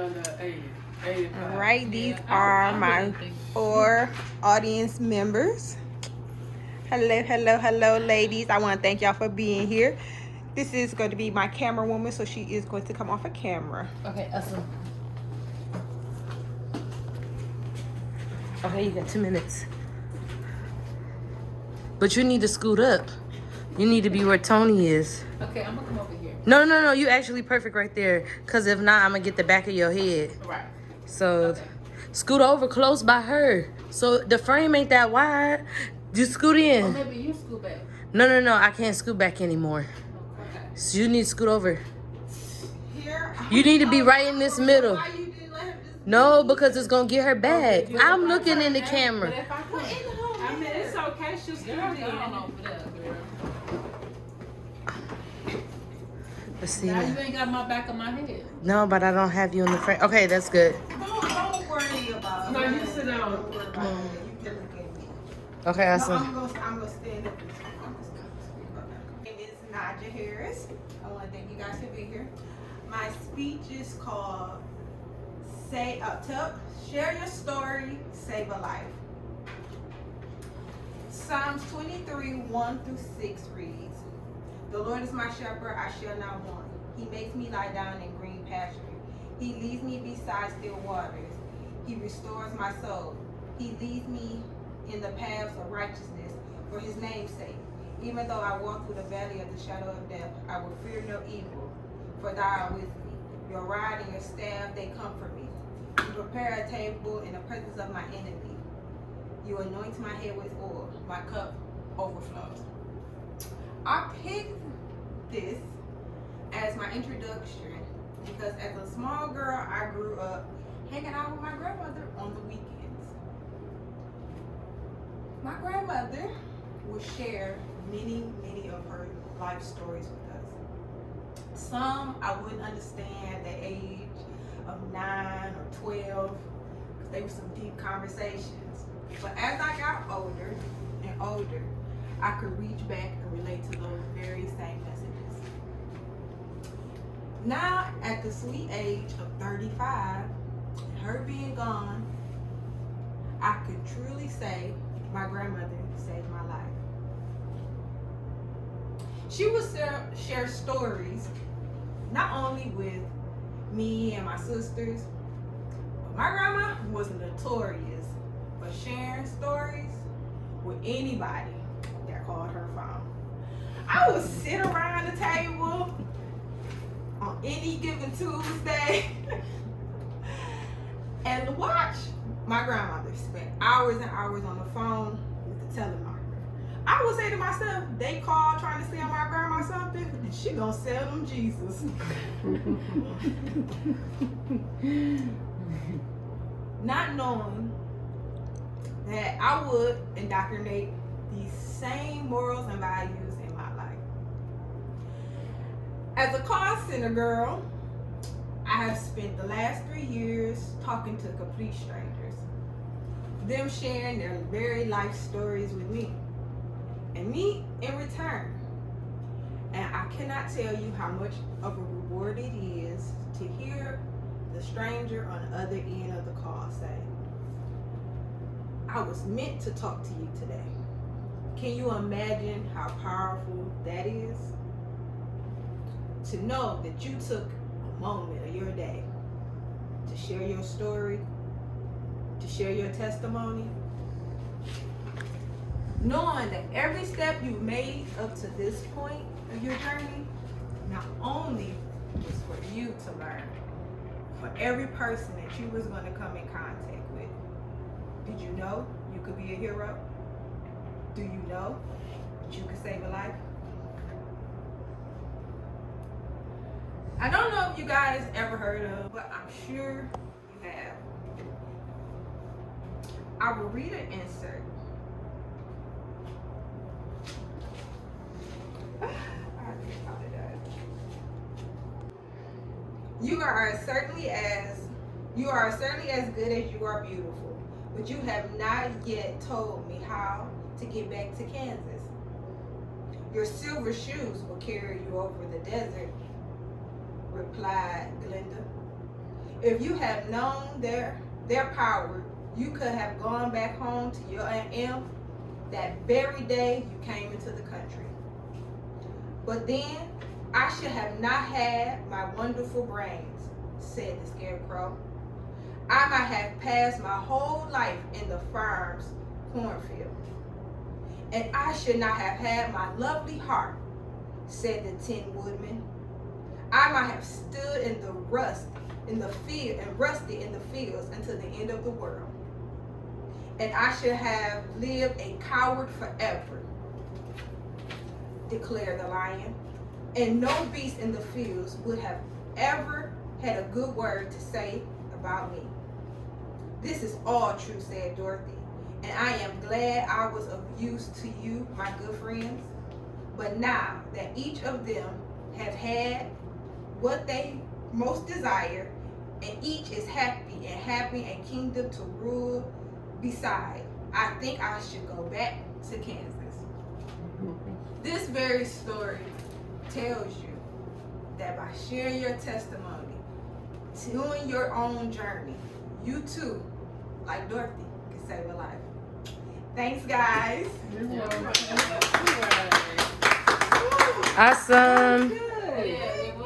All right, these are my 4 audience members. Hello, ladies. I want to thank y'all for being here. This is going to be my camera woman, so she is going to come off a camera. Okay, awesome. Okay, you got 2 minutes. But you need to scoot up. You need to be where Tony is. Okay, I'm gonna come over here. No. You actually perfect right there. Because if not, I'm going to get the back of your head. Right. So, scoot over close by her. So, the frame ain't that wide. Just scoot in. Or maybe you scoot back. No. I can't scoot back anymore. Okay. So, you need to scoot over. Here. You need to be right in this middle. Why you didn't let her just... No, because it's going to get her back. I'm looking in the camera. But if I put I mean, it's okay. She'll still be on over there, girl. Let's see. Now you ain't got my back of my head. No, but I don't have you in the frame. Okay, that's good. Don't worry about it. No, you sit down. Don't worry about it. You can look at me. Okay, No, awesome. I'm gonna stand up. My name is Nodja Harris. I want to thank you guys for being here. My speech is called Share Your Story, Save a Life. Psalms 23, 1 through 6 reads, "The Lord is my shepherd, I shall not want. He makes me lie down in green pasture. He leads me beside still waters. He restores my soul. He leads me in the paths of righteousness for his name's sake. Even though I walk through the valley of the shadow of death, I will fear no evil, for thou art with me. Your rod and your staff, they comfort me. You prepare a table in the presence of my enemy. You anoint my head with oil. My cup overflows." I picked this as my introduction because as a small girl, I grew up hanging out with my grandmother on the weekends. My grandmother would share many of her life stories with us. Some I wouldn't understand at the age of 9 or 12 because they were some deep conversations. But as I got older and older, I could reach back and relate to those very same messages. Now, at the sweet age of 35, and her being gone, I could truly say my grandmother saved my life. She would share stories, not only with me and my sisters, but my grandma was notorious for sharing stories with anybody that called her phone. I would sit around the table on any given Tuesday and watch my grandmother spend hours and hours on the phone with the telemarketer. I would say to myself, they called trying to sell my grandma something, and she gonna sell them Jesus. Not knowing that I would indoctrinate these same morals and values in my life. As a call center girl, I have spent the last 3 years talking to complete strangers, them sharing their very life stories with me, and me in return. And I cannot tell you how much of a reward it is to hear the stranger on the other end of the call say, "I was meant to talk to you today." Can you imagine how powerful that is? To know that you took a moment of your day to share your story, to share your testimony, knowing that every step you made up to this point of your journey not only was for you to learn, for every person that you was going to come in contact with. Did you know you could be a hero? Do you know that you could save a life? I don't know if you guys ever heard of, but I'm sure you have. I will read an insert. You are certainly as good as you are beautiful, but you have not yet told me how to get back to Kansas. Your silver shoes will carry you over the desert, replied Glenda. If you have known their power, you could have gone back home to your Aunt Em that very day you came into the country. But then I should have not had my wonderful brains, said the Scarecrow. I might have passed my whole life in the farm's cornfield. And I should not have had my lovely heart, said the Tin Woodman. I might have stood in the rust in the field and rusted in the fields until the end of the world. And I should have lived a coward forever, declared the lion. And no beast in the fields would have ever had a good word to say about me. This is all true, said Dorothy, and I am glad I was of use to you, my good friends. But now that each of them have had what they most desire, and each is happy and having a kingdom to rule beside, I think I should go back to Kansas. This very story tells you that by sharing your testimony, doing your own journey, you too, like Dorothy, can save a life. Thanks, guys. Awesome. Yeah.